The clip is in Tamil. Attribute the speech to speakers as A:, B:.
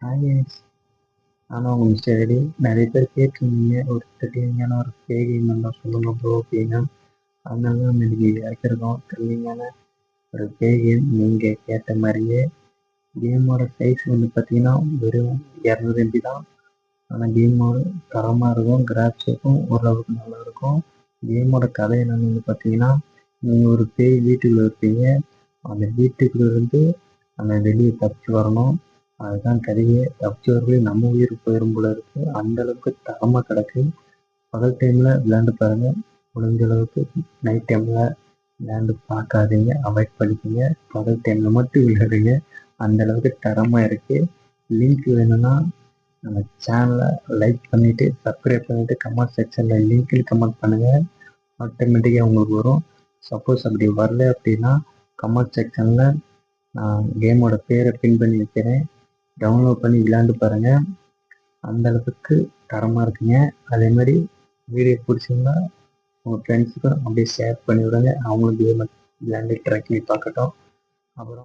A: ஆகேஷ், ஆனால் உங்கள் மிஸ்டர் ரெடி நிறைய பேர் கேட்டிருந்தீங்க ஒரு த்ரில்லிங்கான ஒரு பே கேம் தான் சொல்லுங்க ப்ரோ அப்படின்னு. அதனால தான் நம்ம இன்னைக்கு இறக்கிருக்கோம் த்ரில்லிங்கான ஒரு பே கேம். நீங்கள் கேட்ட மாதிரியே கேமோட சைஸ் வந்து பார்த்தீங்கன்னா வெறும் 200 MB தான். ஆனால் கேமோட தரமாக இருக்கும், கிராஃபிக்ஸும் ஓரளவுக்கு நல்லா இருக்கும். கேமோட கதை என்னன்னு வந்து பார்த்தீங்கன்னா, நீங்கள் ஒரு பேய் வீட்டுக்குள்ளே இருப்பீங்க. அந்த வீட்டுக்குள்ள இருந்து நம்ம வெளியே தப்பிச்சு வரணும். அதுதான் கதையே. தப்பிச்சு வரவே நம்ம உயிர் போயிடும் போல இருக்கு. அந்த அளவுக்கு தரமாக கிடக்கு. பகல் டைமில் விளையாண்டு பாருங்க. முடிஞ்ச அளவுக்கு நைட் டைமில் விளையாண்டு பார்க்காதீங்க, அவாய்ட் பண்ணிக்கோங்க. பகல் டைமில் மட்டும் விளையாடுங்க. அந்த அளவுக்கு தரமாக இருக்குது. லிங்க் வேணும்னா நம்ம சேனலை லைக் பண்ணிவிட்டு சப்ஸ்கிரைப் பண்ணிவிட்டு கமெண்ட் செக்ஷனில் லிங்க்னு கமெண்ட் பண்ணுங்கள். ஆட்டோமேட்டிக்காக உங்களுக்கு வரும். சப்போஸ் அப்படி வரல அப்படின்னா கமெண்ட் செக்ஷனில் நான் கேமோட பேரை பின் பண்ணி வைக்கிறேன். டவுன்லோட் பண்ணி விளையாண்டு பாருங்கள். அந்த அளவுக்கு தரமாக இருக்குங்க. அதே மாதிரி வீடியோ பிடிச்சிருந்தா உங்கள் ஃப்ரெண்ட்ஸுக்கும் அப்படியே ஷேர் பண்ணி விடுங்க. அவங்களும் கேமை விளையாண்டு ட்ரை பண்ணி பார்க்கட்டும். அப்புறம்